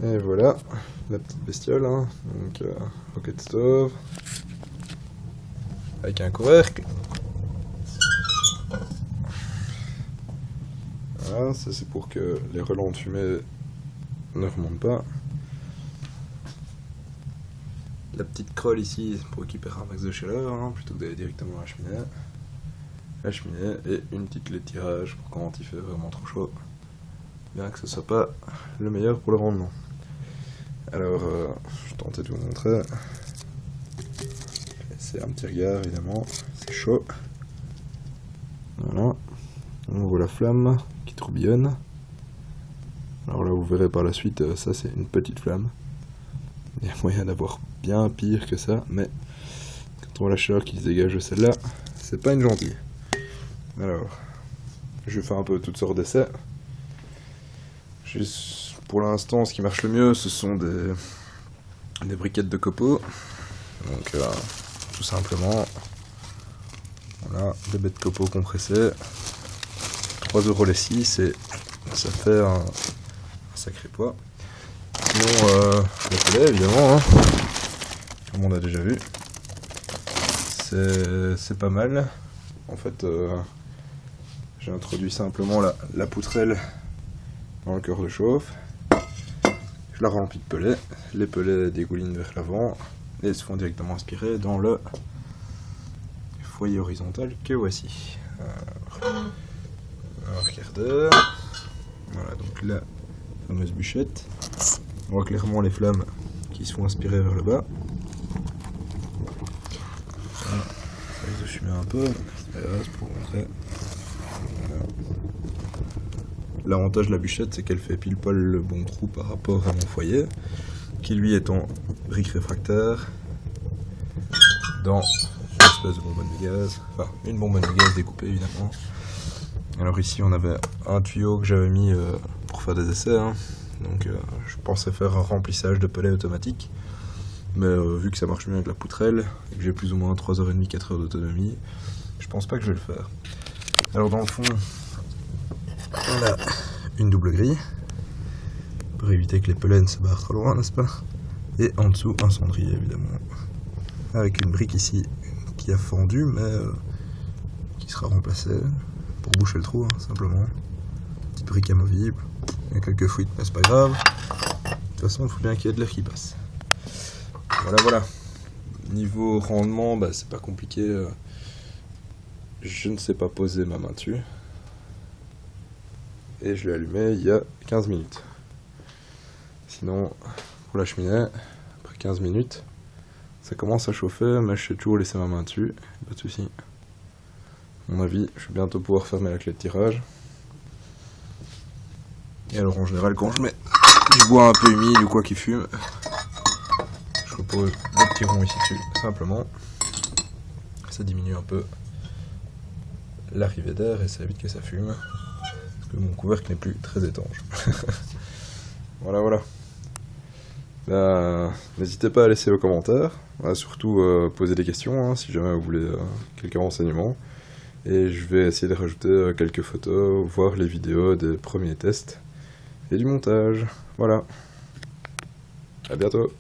Et voilà, la petite bestiole, hein. Donc rocket stove, avec un couvercle. Voilà, ça c'est pour que les relents de fumée ne remontent pas. La petite crolle ici pour récupérer un max de chaleur, hein, plutôt que d'aller directement à la cheminée. La cheminée et une petite clé de tirage pour quand il fait vraiment trop chaud, bien que ce soit pas le meilleur pour le rendement. Alors, je vais tenter de vous montrer. C'est un petit regard évidemment, c'est chaud. Voilà, on voit la flamme qui tourbillonne. Alors là vous verrez par la suite, ça c'est une petite flamme. Il y a moyen d'avoir bien pire que ça, mais quand on voit la chaleur qui se dégage de celle-là, c'est pas une gentille. Alors, je vais faire un peu toutes sortes d'essais. Pour l'instant, ce qui marche le mieux, ce sont des briquettes de copeaux. Donc, tout simplement, voilà, des baies de copeaux compressées. 3€ les 6 et ça fait un sacré poids. Sinon, le pellet, évidemment, hein, comme on a déjà vu, c'est pas mal. En fait, j'ai introduit simplement la poutrelle dans le cœur de chauffe. Je la remplis de pellets. Les pellets dégoulinent vers l'avant et se font directement aspirer dans le foyer horizontal que voici. Regardez. Voilà, donc la fameuse bûchette. On voit clairement les flammes qui se font aspirer vers le bas. Voilà. Ça risque de fumer un peu, c'est pour vous montrer. Voilà. L'avantage de la bûchette, c'est qu'elle fait pile poil le bon trou par rapport à mon foyer, qui lui est en brique réfractaire, dans une espèce de bonbonne de gaz, enfin une bonbonne de gaz découpée évidemment. Alors ici on avait un tuyau que j'avais mis pour faire des essais, hein. Donc je pensais faire un remplissage de pellets automatique, mais vu que ça marche mieux avec la poutrelle, et que j'ai plus ou moins 3h30, 4h d'autonomie, je pense pas que je vais le faire. Alors dans le fond, on a une double grille, pour éviter que les pellets ne se barrent trop loin, n'est-ce pas? Et en dessous un cendrier évidemment, avec une brique ici qui a fendu, mais qui sera remplacée pour boucher le trou, hein, simplement. Petite brique amovible. Il y a quelques fuites, mais c'est pas grave. De toute façon, il faut bien qu'il y ait de l'air qui passe. Voilà. Niveau rendement, bah, c'est pas compliqué. Je ne sais pas poser ma main dessus. Et je l'ai allumé il y a 15 minutes. Sinon, pour la cheminée, après 15 minutes, ça commence à chauffer, mais je sais toujours laisser ma main dessus. Pas de soucis. À mon avis, je vais bientôt pouvoir fermer la clé de tirage. Et alors en général, quand je mets du bois un peu humide ou quoi qui fume, je repose des petits ronds ici dessus, simplement. Ça diminue un peu l'arrivée d'air et ça évite que ça fume. Parce que mon couvercle n'est plus très étanche. Voilà. N'hésitez pas à laisser vos commentaires, surtout poser des questions hein, si jamais vous voulez quelques renseignements. Et je vais essayer de rajouter quelques photos, voir les vidéos des premiers tests et du montage. Voilà. À bientôt.